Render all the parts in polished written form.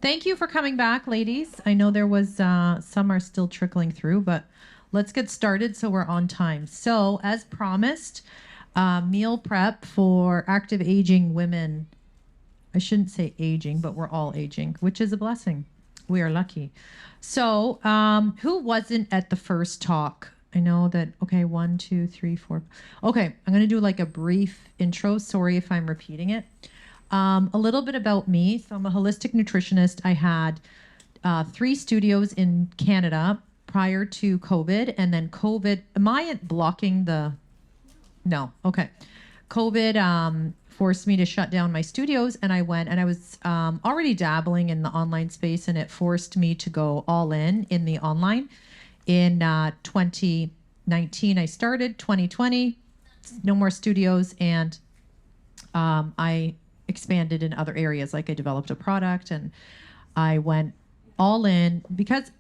Thank you for coming back, ladies. I know there was some are still trickling through, but let's get started so we're on time. So, as promised, meal prep for active aging women. I shouldn't say aging, but we're all aging, which is a blessing. We are lucky. So, who wasn't at the first talk? I know that, okay, one, two, three, four. Okay, I'm going to do like a brief intro. Sorry if I'm repeating it. A little bit about me. So, I'm a holistic nutritionist. I had 3 studios in Canada prior to COVID, and then COVID. Am I blocking the? No. Okay. COVID forced me to shut down my studios, and I went, and I was already dabbling in the online space, and it forced me to go all in the online. In 2019, I started. 2020, no more studios, and I expanded in other areas. Like I developed a product, and I went all in because,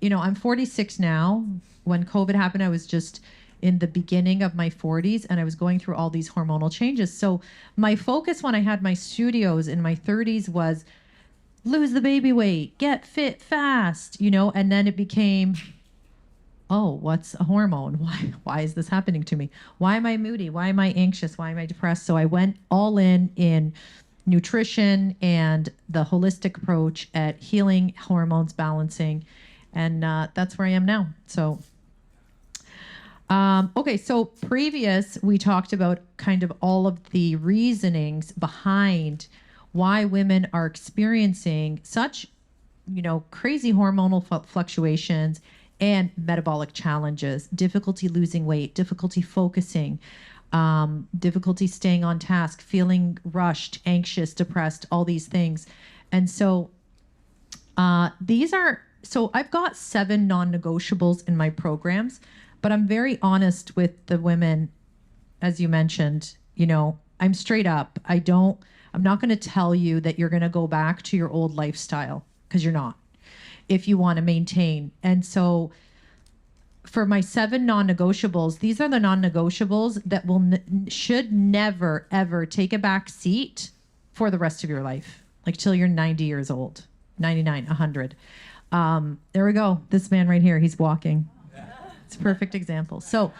I'm 46 now. When COVID happened, I was just in the beginning of my 40s, and I was going through all these hormonal changes. So my focus when I had my studios in my 30s was lose the baby weight, get fit fast, and then it became, oh, what's a hormone? Why is this happening to me? Why am I moody? Why am I anxious? Why am I depressed? So I went all in nutrition and the holistic approach at healing, hormones, balancing, and that's where I am now. So okay, so previous we talked about kind of all of the reasonings behind why women are experiencing such, crazy hormonal fluctuations and metabolic challenges, difficulty losing weight, difficulty focusing, difficulty staying on task, feeling rushed, anxious, depressed, all these things. And so so I've got 7 non-negotiables in my programs, but I'm very honest with the women, as you mentioned. I'm straight up. I'm not going to tell you that you're going to go back to your old lifestyle, because you're not, if you want to maintain. And so for my 7 non-negotiables, these are the non-negotiables that should never, ever take a back seat for the rest of your life, like till you're 90 years old, 99, 100. There we go. This man right here, he's walking. It's a perfect example. So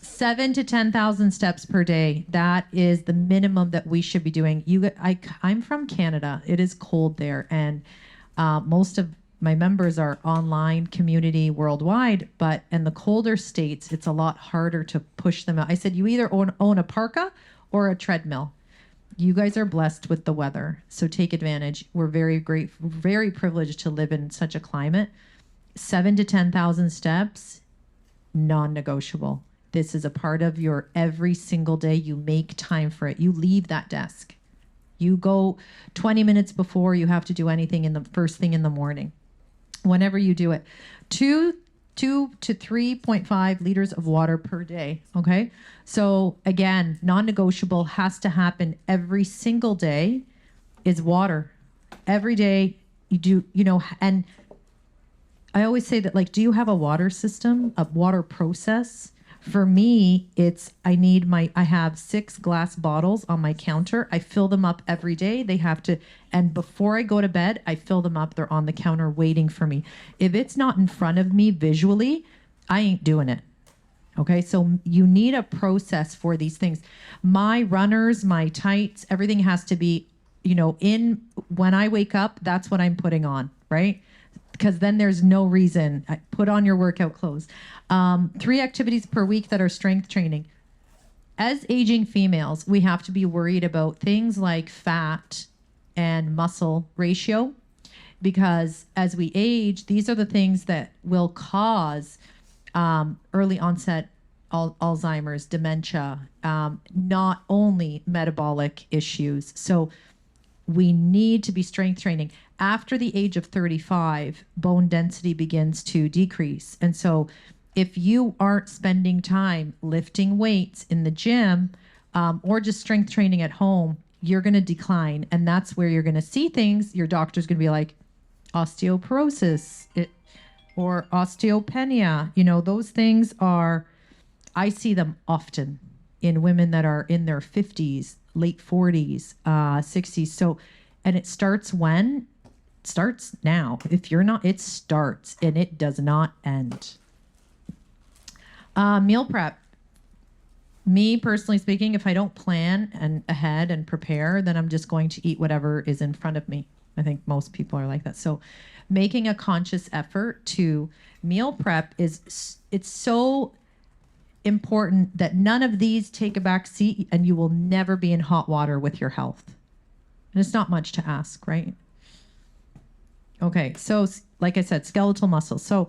7 to 10,000 steps per day. That is the minimum that we should be doing. I'm from Canada. It is cold there, and most of my members are online community worldwide. But in the colder states, it's a lot harder to push them out. I said, you either own a parka or a treadmill. You guys are blessed with the weather, so take advantage. We're very grateful, very privileged to live in such a climate. 7 to 10,000 steps, non-negotiable. This is a part of your every single day. You make time for it. You leave that desk. You go 20 minutes before you have to do anything in the first thing in the morning. Whenever you do it, 2 to 3.5 liters of water per day. Okay. So again, non-negotiable, has to happen every single day, is water. Every day you do, and I always say that, like, do you have a water system, a water process? For me, I have 6 glass bottles on my counter. I fill them up every day. And before I go to bed, I fill them up. They're on the counter waiting for me. If it's not in front of me visually, I ain't doing it. Okay, so you need a process for these things. My runners, my tights, everything has to be, when I wake up, that's what I'm putting on, right? Because then there's no reason. Put on your workout clothes. 3 activities per week that are strength training. As aging females, we have to be worried about things like fat and muscle ratio, because as we age, these are the things that will cause early onset Alzheimer's, dementia, not only metabolic issues. So we need to be strength training. After the age of 35, bone density begins to decrease. And so if you aren't spending time lifting weights in the gym, or just strength training at home, you're going to decline. And that's where you're going to see things. Your doctor's going to be like osteoporosis or osteopenia. Those things I see them often in women that are in their 50s, late 40s, 60s. So, and it starts when? starts now. If you're not, it starts and it does not end. Meal prep. Me personally speaking, if I don't plan and ahead and prepare, then I'm just going to eat whatever is in front of me. I think most people are like that. So making a conscious effort to meal prep it's so important that none of these take a back seat, and you will never be in hot water with your health. And it's not much to ask, right? Okay, so like I said, skeletal muscle. So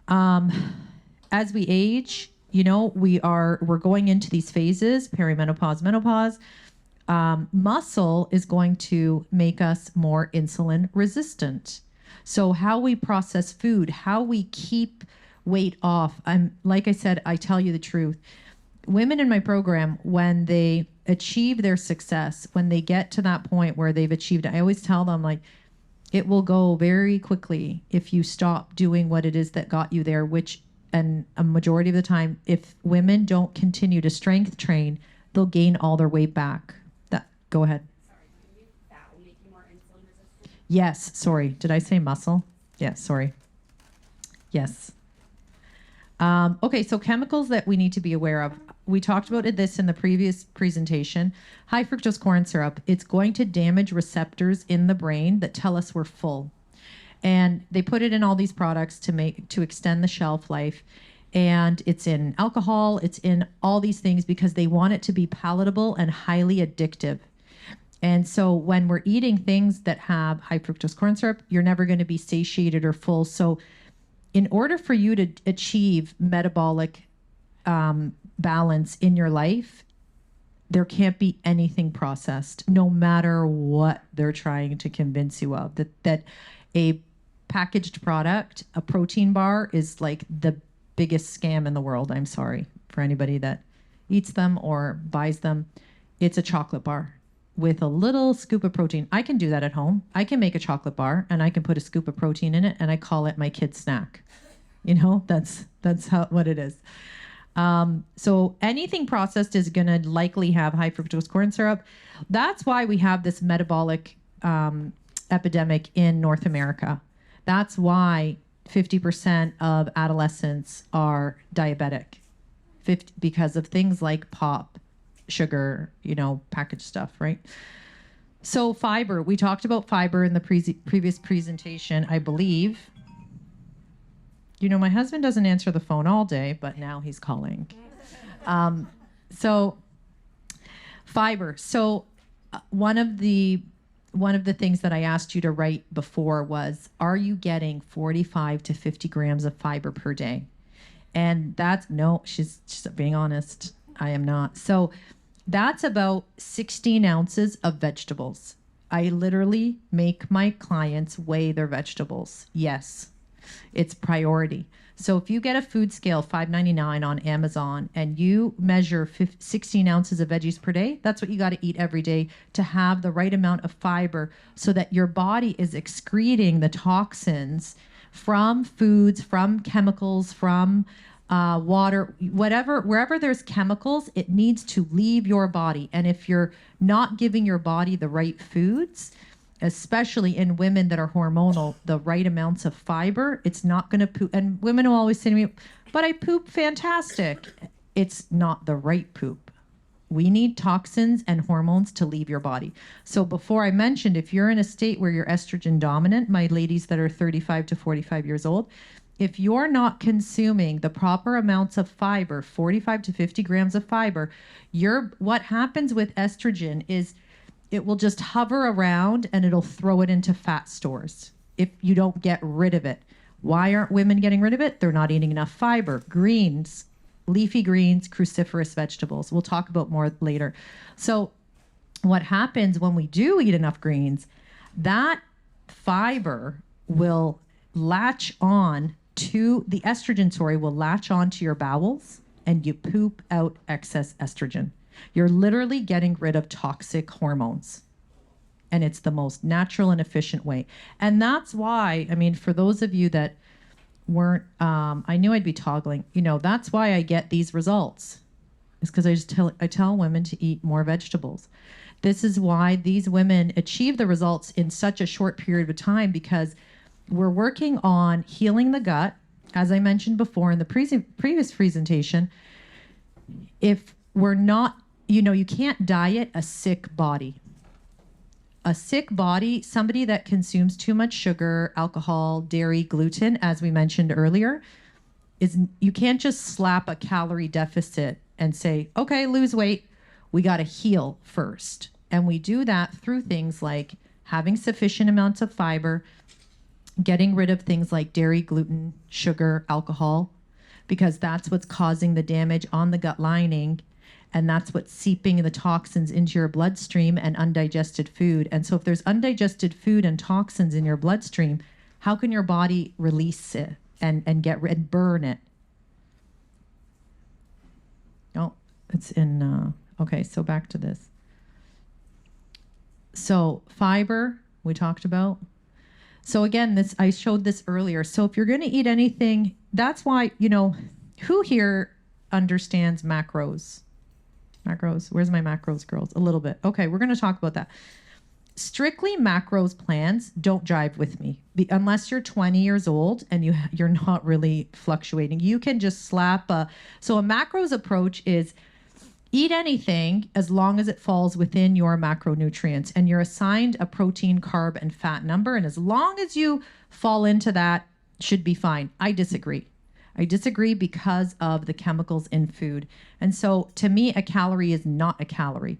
as we age, we're going into these phases, perimenopause, menopause. Muscle is going to make us more insulin resistant. So how we process food, how we keep weight off. Like I said, I tell you the truth. Women in my program, when they achieve their success, when they get to that point where they've achieved it, I always tell them, like, it will go very quickly if you stop doing what it is that got you there, and a majority of the time, if women don't continue to strength train, they'll gain all their weight back. Go ahead. Sorry, that will make you more insulin resistant? Yes, sorry. Did I say muscle? Yeah, sorry. Yes. Okay, so chemicals that we need to be aware of. We talked about this in the previous presentation. High fructose corn syrup, it's going to damage receptors in the brain that tell us we're full. And they put it in all these products to extend the shelf life. And it's in alcohol, it's in all these things because they want it to be palatable and highly addictive. And so when we're eating things that have high fructose corn syrup, you're never going to be satiated or full. So in order for you to achieve metabolic balance in your life, there can't be anything processed, no matter what they're trying to convince you of. That a packaged product, a protein bar, is like the biggest scam in the world. I'm sorry for anybody that eats them or buys them. It's a chocolate bar with a little scoop of protein. I can do that at home. I can make a chocolate bar and I can put a scoop of protein in it and I call it my kid's snack. That's what it is. So anything processed is going to likely have high fructose corn syrup. That's why we have this metabolic epidemic in North America. That's why 50% of adolescents are diabetic, because of things like pop, sugar, packaged stuff, right? So fiber, we talked about fiber in the previous presentation, I believe. My husband doesn't answer the phone all day, but now he's calling. So fiber. So one of the things that I asked you to write before was, are you getting 45 to 50 grams of fiber per day? And she's being honest. I am not. So that's about 16 ounces of vegetables. I literally make my clients weigh their vegetables. Yes, it's priority. So if you get a food scale $5.99 on Amazon and you measure 16 ounces of veggies per day, that's what you got to eat every day to have the right amount of fiber so that your body is excreting the toxins from foods, from chemicals, from water, wherever there's chemicals, it needs to leave your body. And if you're not giving your body the right foods, especially in women that are hormonal, the right amounts of fiber, it's not going to poop. And women will always say to me, but I poop fantastic. It's not the right poop. We need toxins and hormones to leave your body. So before I mentioned, if you're in a state where you're estrogen dominant, my ladies that are 35 to 45 years old, if you're not consuming the proper amounts of fiber, 45 to 50 grams of fiber, what happens with estrogen is it will just hover around and it'll throw it into fat stores if you don't get rid of it. Why aren't women getting rid of it? They're not eating enough fiber. Greens, leafy greens, cruciferous vegetables. We'll talk about more later. So what happens when we do eat enough greens, that fiber will latch on to the estrogen, will latch on to your bowels and you poop out excess estrogen. You're literally getting rid of toxic hormones. And it's the most natural and efficient way. And that's why, for those of you that weren't, I knew I'd be toggling, that's why I get these results. It's because I tell women to eat more vegetables. This is why these women achieve the results in such a short period of time, because we're working on healing the gut. As I mentioned before in the previous presentation, if we're not, you can't diet a sick body. A sick body, somebody that consumes too much sugar, alcohol, dairy, gluten, as we mentioned earlier, you can't just slap a calorie deficit and say, okay, lose weight. We got to heal first. And we do that through things like having sufficient amounts of fiber, getting rid of things like dairy, gluten, sugar, alcohol, because that's what's causing the damage on the gut lining. And that's what's seeping the toxins into your bloodstream and undigested food. And so if there's undigested food and toxins in your bloodstream, how can your body release it and burn it? Oh, it's in, okay, so back to this. So fiber, we talked about. So again, I showed this earlier. So if you're going to eat anything, that's why, who here understands macros? Macros. Where's my macros, girls? A little bit. Okay, we're going to talk about that. Strictly macros plans don't jive with me. Unless you're 20 years old and you're not really fluctuating. You can just slap so a macros approach is eat anything as long as it falls within your macronutrients, and you're assigned a protein, carb, and fat number. And as long as you fall into that, should be fine. I disagree. I disagree because of the chemicals in food. And so to me, a calorie is not a calorie.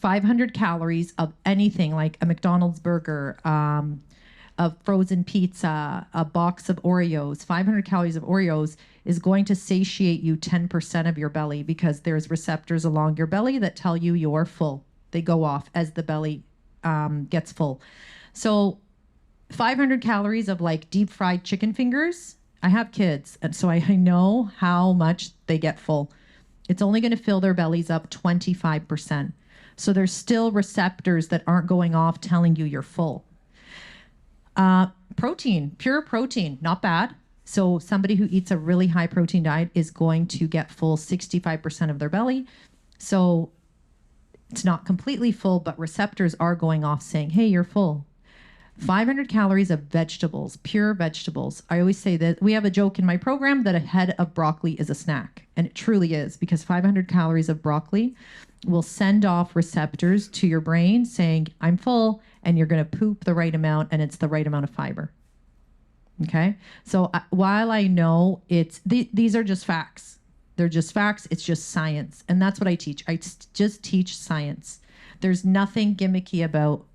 500 calories of anything like a McDonald's burger, a frozen pizza, a box of Oreos, 500 calories of Oreos is going to satiate you 10% of your belly, because there's receptors along your belly that tell you you're full. They go off as the belly gets full. So 500 calories of like deep fried chicken fingers. I have kids, and so I know how much they get full. It's only going to fill their bellies up 25%. So there's still receptors that aren't going off telling you you're full. Protein, pure protein, not bad. So somebody who eats a really high protein diet is going to get full 65% of their belly. So it's not completely full, but receptors are going off saying, hey, you're full. 500 calories of vegetables, pure vegetables. I always say that we have a joke in my program that a head of broccoli is a snack. And it truly is, because 500 calories of broccoli will send off receptors to your brain saying, I'm full, and you're going to poop the right amount, and it's the right amount of fiber. Okay? So while I know these are just facts. They're just facts. It's just science. And that's what I teach. I just teach science. There's nothing gimmicky about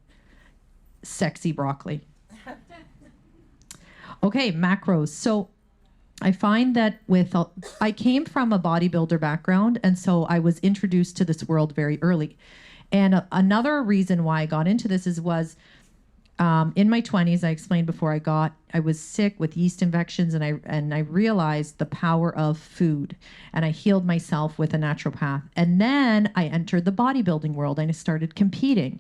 sexy broccoli. Okay, macros. So I find that I came from a bodybuilder background, and so I was introduced to this world very early. And another reason why I got into this was in my 20s, I explained before, I was sick with yeast infections, and I realized the power of food, and I healed myself with a naturopath. And then I entered the bodybuilding world, and I started competing.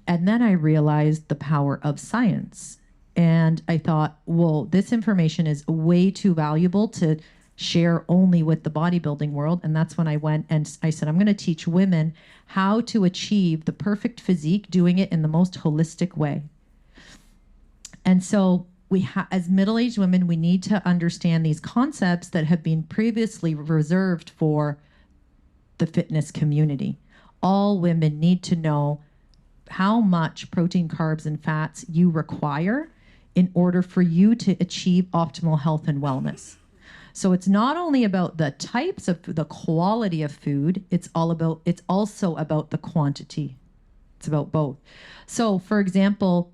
And then I realized the power of science. And I thought, well, this information is way too valuable to share only with the bodybuilding world. And that's when I went and I said, I'm going to teach women how to achieve the perfect physique, doing it in the most holistic way. And so as middle-aged women, we need to understand these concepts that have been previously reserved for the fitness community. All women need to know how much protein, carbs, and fats you require in order for you to achieve optimal health and wellness. So it's not only about the types of the quality of food, it's also about the quantity. It's about both. So for example,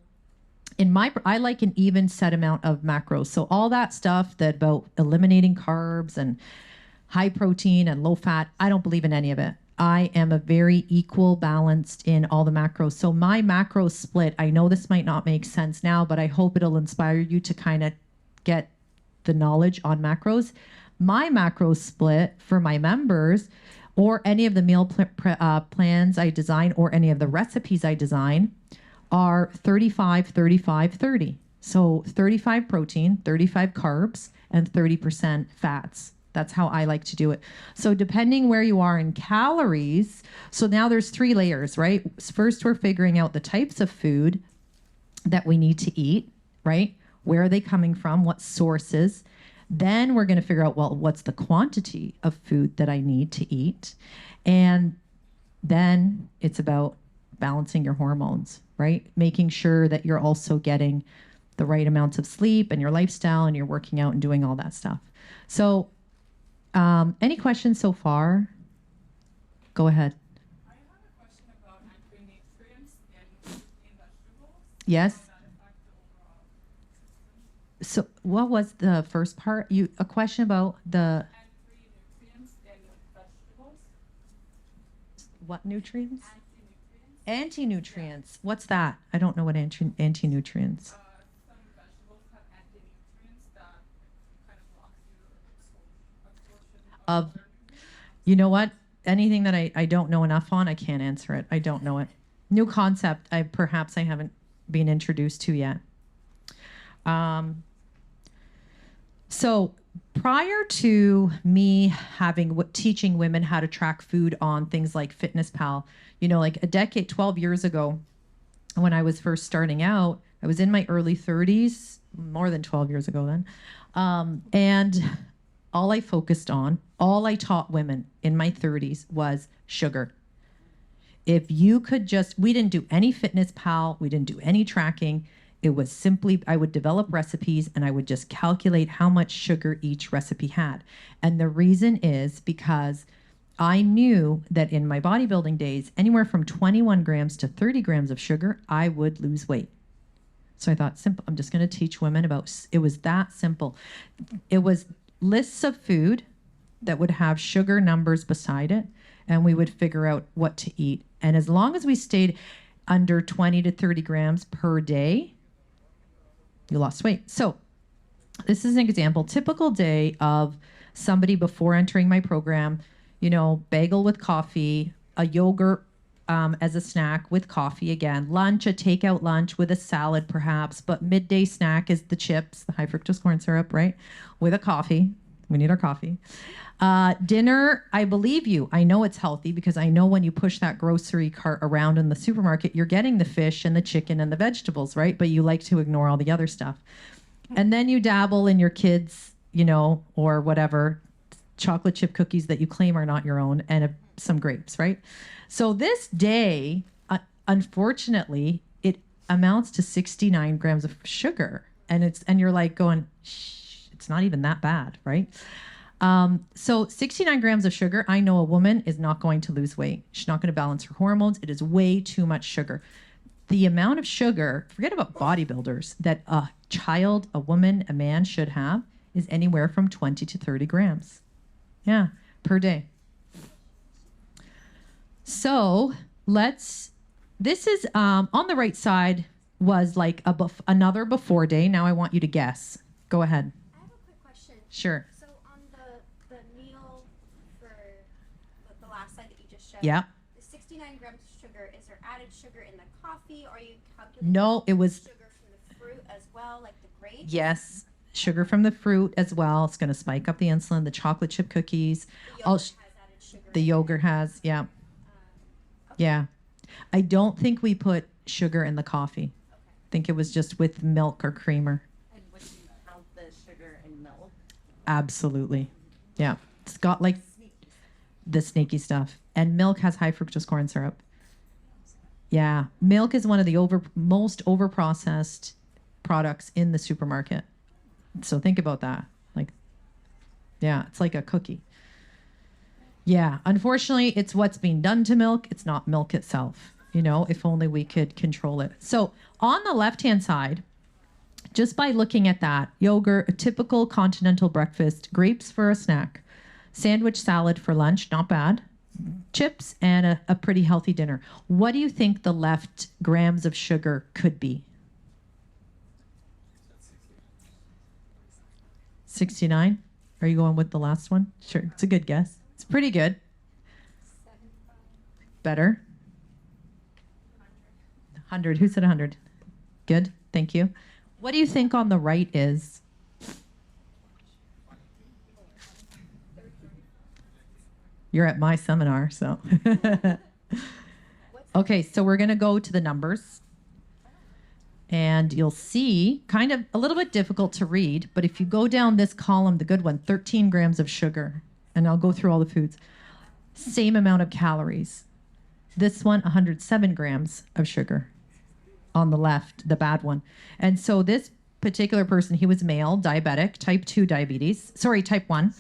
I like an even set amount of macros. So all that stuff that about eliminating carbs and high protein and low fat, I don't believe in any of it. I am a very equal balanced in all the macros. So my macro split, I know this might not make sense now, but I hope it'll inspire you to kind of get the knowledge on macros. My macro split for my members, or any of the meal plans I design, or any of the recipes I design, are 35, 35, 30. So 35 protein, 35 carbs, and 30% fats. That's how I like to do it. So depending where you are in calories, so now there's 3 layers, right? First, we're figuring out the types of food that we need to eat, right? Where are they coming from? What sources? Then we're going to figure out, well, what's the quantity of food that I need to eat? And then it's about balancing your hormones, right? Making sure that you're also getting the right amounts of sleep and your lifestyle and you're working out and doing all that stuff. So, any questions so far? Go ahead. I have a question about macronutrients in vegetables. Yes. How that affect the overall system. So, what was the first part? A question about the Macronutrients in vegetables. what nutrients? Anti-nutrients. Anti-nutrients. What's that? I don't know what anti-nutrients. Some vegetables have anti-nutrients that kind of blocks your absorption Of- other nutrients. You know what? Anything that I don't know enough on, I can't answer it. I don't know it. New concept. I haven't been introduced to yet. So prior to me teaching women how to track food on things like FitnessPal, like 12 years ago, when I was first starting out, I was in my early 30s, more than 12 years ago then. And all I focused on, all I taught women in my 30s was sugar. If you could we didn't do any FitnessPal, we didn't do any tracking. It was simply, I would develop recipes and I would just calculate how much sugar each recipe had. And the reason is because I knew that in my bodybuilding days, anywhere from 21 grams to 30 grams of sugar, I would lose weight. So I thought, simple, I'm just going to teach women it was that simple. It was lists of food that would have sugar numbers beside it, and we would figure out what to eat. And as long as we stayed under 20 to 30 grams per day, you lost weight. So this is an example, typical day of somebody before entering my program, bagel with coffee, a yogurt as a snack with coffee again, lunch, a takeout lunch with a salad perhaps, but midday snack is the chips, the high fructose corn syrup, right? With a coffee. We need our coffee. Dinner, I believe you. I know it's healthy because I know when you push that grocery cart around in the supermarket, you're getting the fish and the chicken and the vegetables, right? But you like to ignore all the other stuff. And then you dabble in your kids, or whatever, chocolate chip cookies that you claim are not your own, and some grapes, right? So this day, unfortunately, it amounts to 69 grams of sugar. And you're like going, shh, it's not even that bad, right? So 69 grams of sugar, I know a woman is not going to lose weight. She's not going to balance her hormones. It is way too much sugar. The amount of sugar, forget about bodybuilders, that a child, a woman, a man should have is anywhere from 20 to 30 grams. Yeah, per day. So this is on the right side was like another before day. Now I want you to guess. Go ahead. I have a quick question. Sure. So on the meal for the last slide that you just showed, Yeah. the 69 grams of sugar, is there added sugar in the coffee? Or are you calculating No, it was sugar from the fruit as well, like the grapes? yes, sugar from the fruit as well. It's going to spike up the insulin. The chocolate chip cookies. The yogurt has added sugar. The in it. yogurt has, yeah. Okay. Yeah. I don't think we put sugar in the coffee. Okay. I think it was just with milk or creamer. And would you count the sugar in milk? Absolutely. Yeah. It's got like the sneaky stuff. And milk has high fructose corn syrup. Yeah. Milk is one of the most overprocessed products in the supermarket. So think about that. Like, yeah, it's like a cookie. Yeah, unfortunately, it's what's being done to milk. It's not milk itself. If only we could control it. So on the left-hand side, just by looking at that, yogurt, a typical continental breakfast, grapes for a snack, sandwich salad for lunch, not bad, chips, and a pretty healthy dinner. What do you think the left grams of sugar could be? 69? Are you going with the last one? Sure, it's a good guess. It's pretty good. 75. Better. 100. Who said 100? Good. Thank you. What do you think on the right is? You're at my seminar, so. Okay, so we're going to go to the numbers. And you'll see, kind of a little bit difficult to read, but if you go down this column, the good one, 13 grams of sugar, and I'll go through all the foods, same amount of calories. This one, 107 grams of sugar on the left, the bad one. And so this particular person, he was male, diabetic, type 1,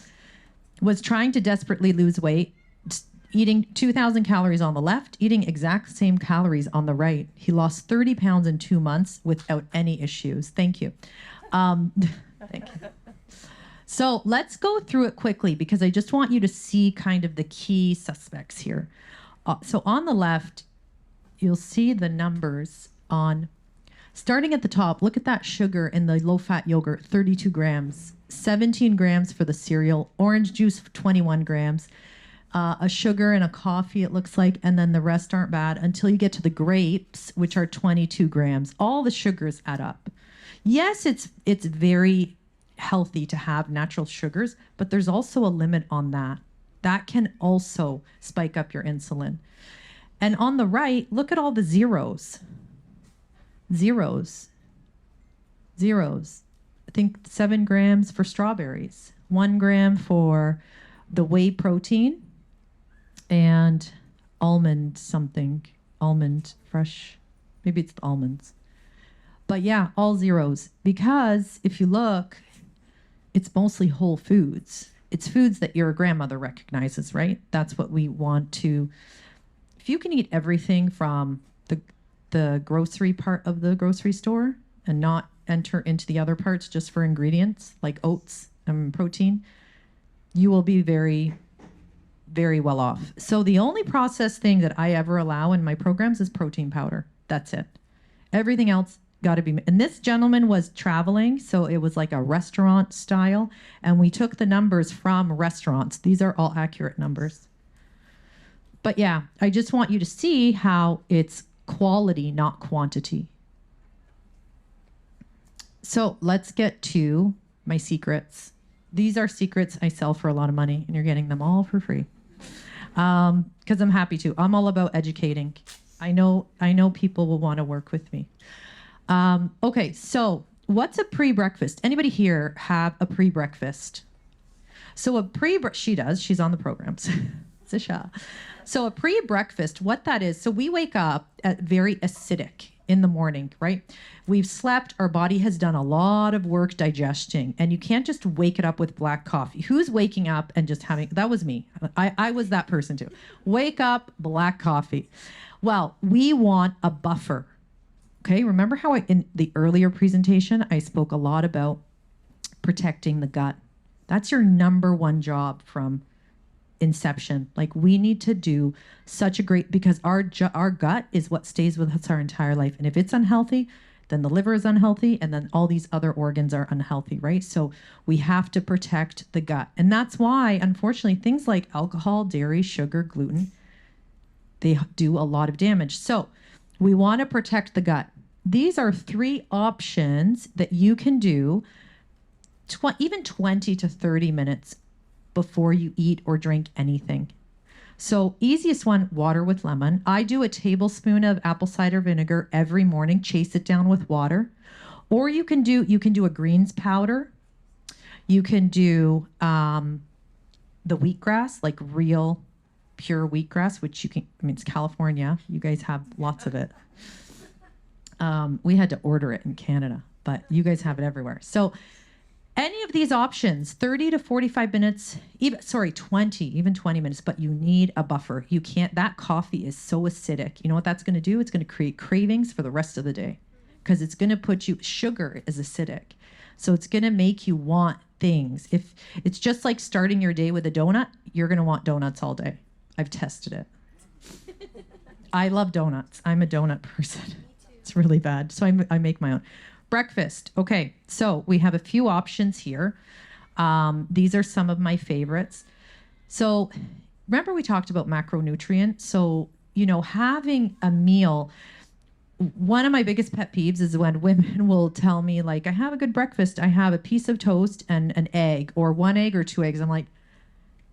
was trying to desperately lose weight, eating 2,000 calories on the left, eating exact same calories on the right. He lost 30 pounds in 2 months without any issues. Thank you. Thank you. So let's go through it quickly because I just want you to see kind of the key suspects here. So on the left, you'll see the numbers on, starting at the top, look at that sugar in the low-fat yogurt, 32 grams, 17 grams for the cereal, orange juice, 21 grams, a sugar and a coffee, it looks like, and then the rest aren't bad until you get to the grapes, which are 22 grams. All the sugars add up. Yes, it's very healthy to have natural sugars, but there's also a limit on that. That can also spike up your insulin. And on the right, look at all the zeros. Zeros. I think 7 grams for strawberries, 1 gram for the whey protein, and almond fresh. Maybe it's the almonds. But yeah, all zeros. Because if you look, it's mostly whole foods. It's foods that your grandmother recognizes, right? That's what we want to. If you can eat everything from the grocery part of the grocery store and not enter into the other parts just for ingredients like oats and protein, you will be very, very well off. So the only processed thing that I ever allow in my programs is protein powder. That's it. Everything else got to be. And this gentleman was traveling, so it was like a restaurant style, and we took the numbers from restaurants. These are all accurate numbers. But yeah, I just want you to see how it's quality, not quantity. So let's get to my secrets. These are secrets I sell for a lot of money, and you're getting them all for free. Because I'm happy to. I'm all about educating. I know people will want to work with me. Okay, so what's a pre-breakfast? Anybody here have a pre-breakfast? So she does. She's on the programs. Sasha. So a pre-breakfast, what that is, so we wake up at very acidic in the morning, right? We've slept, our body has done a lot of work digesting, and you can't just wake it up with black coffee. Who's waking up and just having, that was me. I was that person too. Wake up, black coffee. Well, we want a buffer. Okay, remember how in the earlier presentation, I spoke a lot about protecting the gut. That's your number one job from inception. Like, we need to do such a great, because our gut is what stays with us our entire life. And if it's unhealthy, then the liver is unhealthy, and then all these other organs are unhealthy, right? So we have to protect the gut. And that's why, unfortunately, things like alcohol, dairy, sugar, gluten, they do a lot of damage. So we want to protect the gut. These are 3 options that you can do even 20 to 30 minutes before you eat or drink anything. So easiest one, water with lemon. I do a tablespoon of apple cider vinegar every morning, chase it down with water. Or you can do a greens powder. You can do the wheatgrass, like real pure wheatgrass, which it's California. You guys have lots of it. We had to order it in Canada, but you guys have it everywhere. So any of these options, 30 to 45 minutes, even 20 minutes, but you need a buffer. You can't, that coffee is so acidic. You know what that's going to do? It's going to create cravings for the rest of the day because it's going to sugar is acidic. So it's going to make you want things. If it's just like starting your day with a donut, you're going to want donuts all day. I've tested it. I love donuts. I'm a donut person. It's really bad. So I make my own. Breakfast. Okay, so we have a few options here. These are some of my favorites. So remember we talked about macronutrients. So, having a meal, one of my biggest pet peeves is when women will tell me, like, I have a good breakfast. I have a piece of toast and an egg, or 1 egg or 2 eggs. I'm like,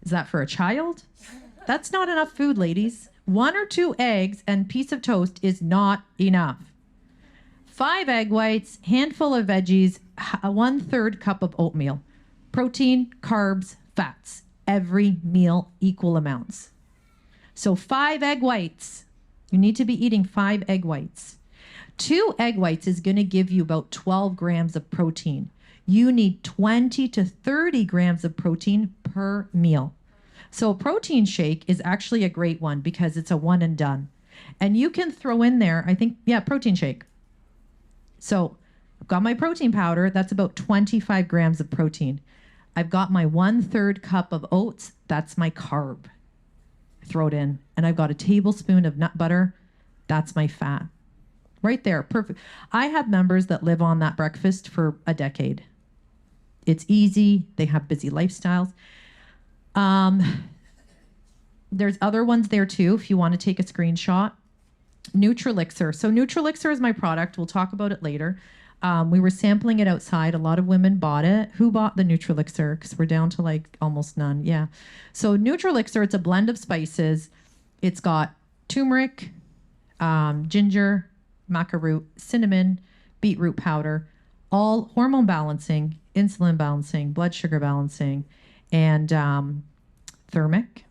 is that for a child? That's not enough food, ladies. 1 or 2 eggs and piece of toast is not enough. 5 egg whites, handful of veggies, 1/3 cup of oatmeal. Protein, carbs, fats. Every meal equal amounts. So 5 egg whites. You need to be eating 5 egg whites. 2 egg whites is going to give you about 12 grams of protein. You need 20 to 30 grams of protein per meal. So a protein shake is actually a great one because it's a one and done. And you can throw in there, I think, protein shake. So I've got my protein powder. That's about 25 grams of protein. I've got my 1/3 cup of oats. That's my carb. Throw it in. And I've got a tablespoon of nut butter. That's my fat. Right there. Perfect. I have members that live on that breakfast for a decade. It's easy. They have busy lifestyles. There's other ones there too if you want to take a screenshot. Nutrilixer. So Nutrilixer is my product. We'll talk about it later. We were sampling it outside. A lot of women bought it. Who bought the Nutrilixer? Because we're down to like almost none. Yeah. So Nutrilixer, it's a blend of spices. It's got turmeric, ginger, maca root, cinnamon, beetroot powder, all hormone balancing, insulin balancing, blood sugar balancing, and thermic,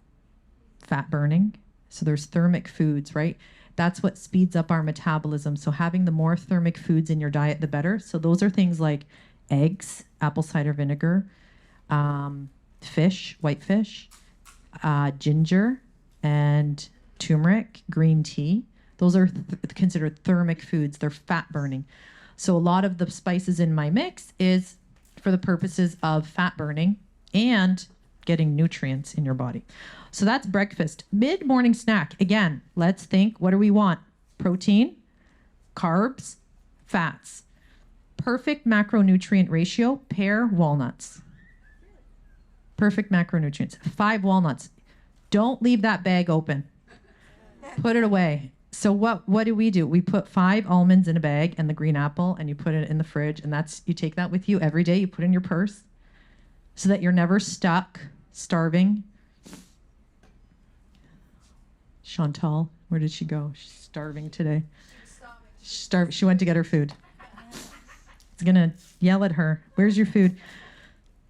fat burning. So there's thermic foods, right? That's what speeds up our metabolism. So having the more thermic foods in your diet, the better. So those are things like eggs, apple cider vinegar, fish, white fish, ginger, and turmeric, green tea. Those are considered thermic foods. They're fat burning. So a lot of the spices in my mix is for the purposes of fat burning and getting nutrients in your body. So that's breakfast. Mid-morning snack. Again, let's think, what do we want? Protein, carbs, fats. Perfect macronutrient ratio, pear, walnuts. Perfect macronutrients. 5 walnuts. Don't leave that bag open. Put it away. So what do? We put 5 almonds in a bag and the green apple, and you put it in the fridge, and you take that with you every day. You put it in your purse so that you're never stuck, starving. Chantal, where did she go? She's starving today. She went to get her food. It's gonna yell at her. Where's your food?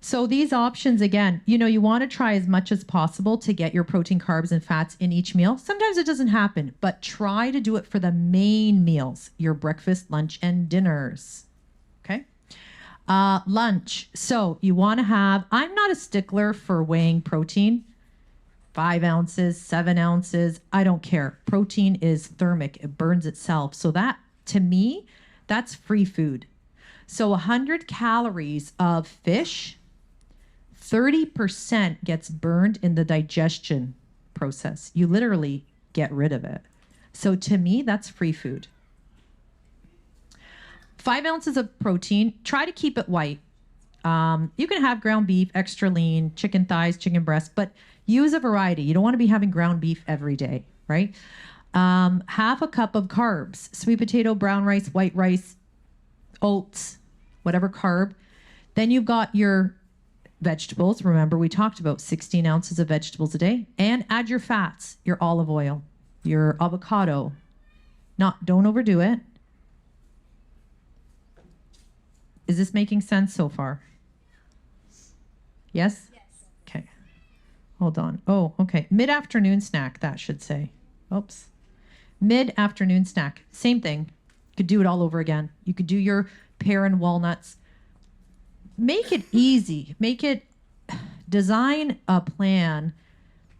So these options, again, you want to try as much as possible to get your protein, carbs, and fats in each meal. Sometimes it doesn't happen, but try to do it for the main meals, your breakfast, lunch, and dinners. Okay? Lunch. So you want to have, I'm not a stickler for weighing protein. 5 ounces, 7 ounces, I don't care. Protein is thermic. It burns itself. So that, to me, that's free food. So 100 calories of fish, 30% gets burned in the digestion process. You literally get rid of it. So to me, that's free food. 5 ounces of protein. Try to keep it white. You can have ground beef, extra lean, chicken thighs, chicken breasts, but use a variety. You don't want to be having ground beef every day, right? Half a cup of carbs, sweet potato, brown rice, white rice, oats, whatever carb. Then you've got your vegetables. Remember, we talked about 16 ounces of vegetables a day. And add your fats, your olive oil, your avocado. Don't overdo it. Is this making sense so far? Yes? Yes. Okay. Hold on. Oh, okay. Mid-afternoon snack, that should say. Oops. Mid-afternoon snack. Same thing. You could do it all over again. You could do your pear and walnuts. Make it easy. Design a plan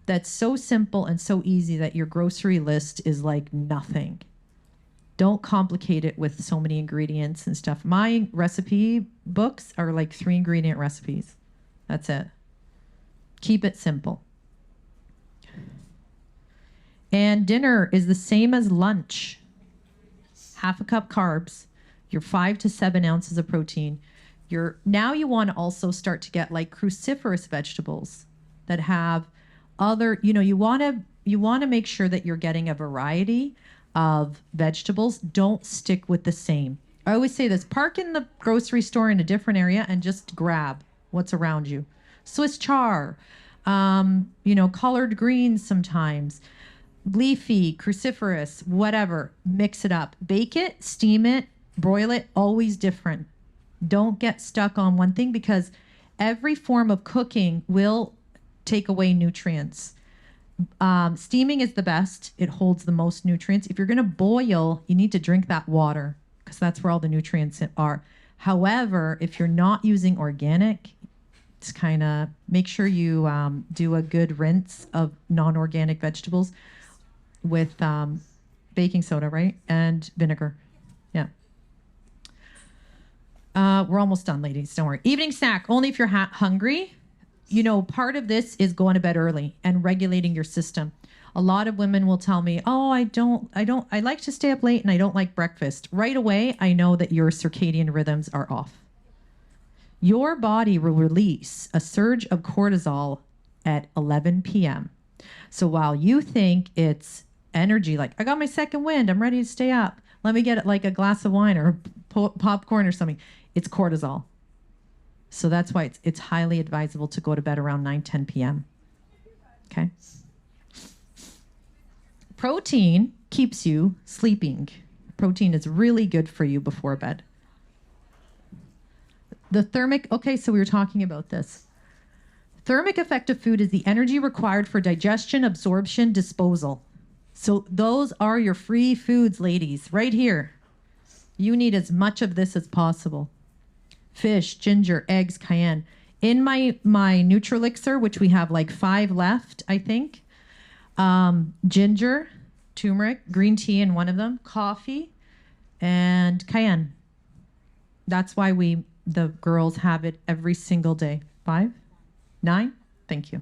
that's so simple and so easy that your grocery list is like nothing. Don't complicate it with so many ingredients and stuff. My recipe books are like 3 ingredient recipes. That's it. Keep it simple. And dinner is the same as lunch. Half a cup carbs, your 5 to 7 ounces of protein. Now you want to also start to get like cruciferous vegetables that have other, you want to make sure that you're getting a variety of vegetables. Don't stick with the same. I always say this, park in the grocery store in a different area and just grab what's around you. Swiss chard, Collard greens sometimes, leafy, cruciferous, whatever. Mix it up. Bake it, steam it, broil it, always different. Don't get stuck on one thing because every form of cooking will take away nutrients. Steaming is the best. It holds the most nutrients. If you're going to boil, you need to drink that water because that's where all the nutrients are. However, if you're not using organic, it's kind of make sure you do a good rinse of non-organic vegetables with baking soda, right? And vinegar. Yeah. We're almost done, ladies. Don't worry. Evening snack, only if you're hungry. Part of this is going to bed early and regulating your system. A lot of women will tell me, oh, I like to stay up late and I don't like breakfast. Right away, I know that your circadian rhythms are off. Your body will release a surge of cortisol at 11 p.m. So while you think it's energy, like I got my second wind, I'm ready to stay up. Let me get like a glass of wine or popcorn or something. It's cortisol. So that's why it's highly advisable to go to bed around 9-10 p.m. Okay. Protein keeps you sleeping. Protein is really good for you before bed. The thermic, okay, so we were talking about this. Thermic effect of food is the energy required for digestion, absorption, disposal. So those are your free foods, ladies, right here. You need as much of this as possible. Fish, ginger, eggs, cayenne. In my Nutrilixer, which we have like 5 left, I think. Ginger, turmeric, green tea in one of them, coffee, and cayenne. That's why the girls have it every single day. 5? 9? Thank you.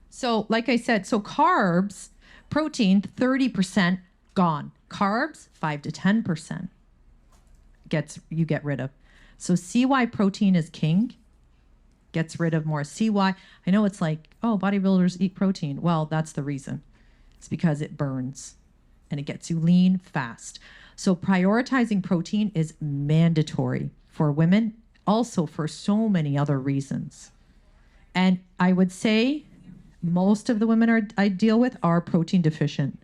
So like I said, so carbs, protein, 30% gone. Carbs, 5 to 10% you get rid of. So see why protein is king? Gets rid of more. See why? I know it's like, oh, bodybuilders eat protein. Well, that's the reason. It's because it burns and it gets you lean fast. So prioritizing protein is mandatory for women, also for so many other reasons. And I would say most of the women I deal with are protein deficient.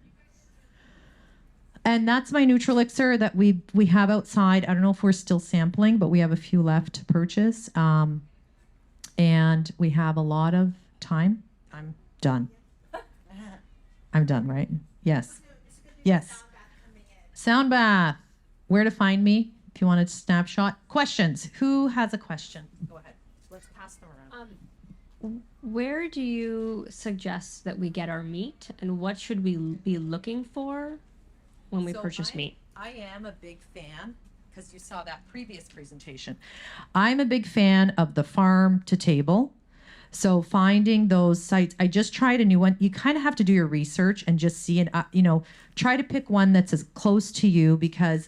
And that's my Nutrilixer that we have outside. I don't know if we're still sampling, but we have a few left to purchase. And we have a lot of time. I'm done. I'm done, right? Yes. Yes. Sound bath. Where to find me if you want a snapshot. Questions. Who has a question? Go ahead. Let's pass them around. Where do you suggest that we get our meat, and what should we be looking for when we purchase meat? I am a big fan, because you saw that previous presentation. I'm a big fan of the farm to table. So finding those sites, I just tried a new one. You kind of have to do your research and just see it, try to pick one that's as close to you, because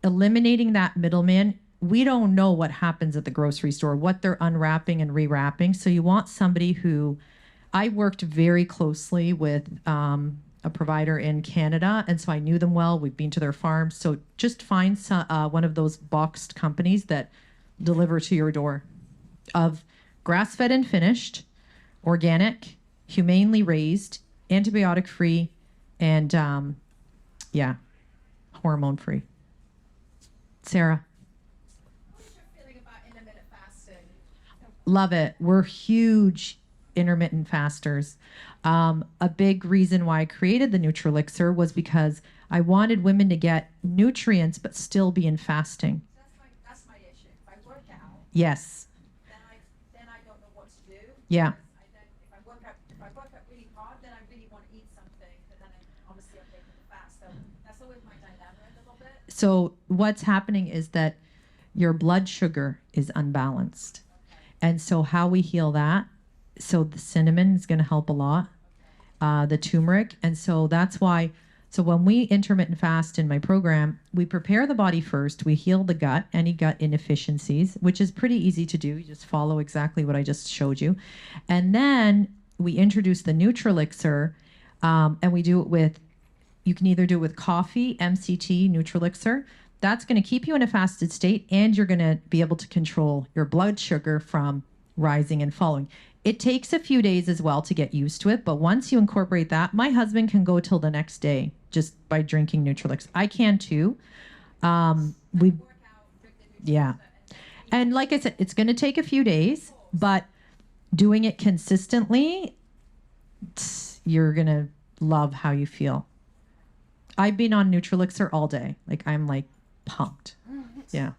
eliminating that middleman, we don't know what happens at the grocery store, what they're unwrapping and rewrapping. So you want somebody who, I worked very closely with a provider in Canada, and so I knew them well. We've been to their farms. So just find one of those boxed companies that deliver to your door of grass-fed and finished, organic, humanely raised, antibiotic-free, and hormone-free. Sarah. What's your feeling about intermittent fasting? Love it. We're huge intermittent fasters. A big reason why I created the Nutrilixer was because I wanted women to get nutrients but still be in fasting. That's my issue. If I work out, Yes. then I don't know what to do. Yeah. If I work out really hard, then I really want to eat something, but then obviously I'm taking the fast. So that's always my dilemma a little bit. So what's happening is that your blood sugar is unbalanced. And so how we heal that, so the cinnamon is going to help a lot, the turmeric. And so that's why, so when we intermittent fast in my program, we prepare the body first. We heal the gut, any gut inefficiencies, which is pretty easy to do. You just follow exactly what I just showed you. And then we introduce the Nutrilixer, and we do it with, you can either do it with coffee, MCT, Nutrilixer. That's going to keep you in a fasted state, and you're going to be able to control your blood sugar from rising and falling. It takes a few days as well to get used to it, but once you incorporate that, my husband can go till the next day just by drinking Nutrilix. I can too. We, yeah. And like I said, it's going to take a few days, but doing it consistently, you're going to love how you feel. I've been on Nutrilixer all day. Like I'm like pumped. Yeah.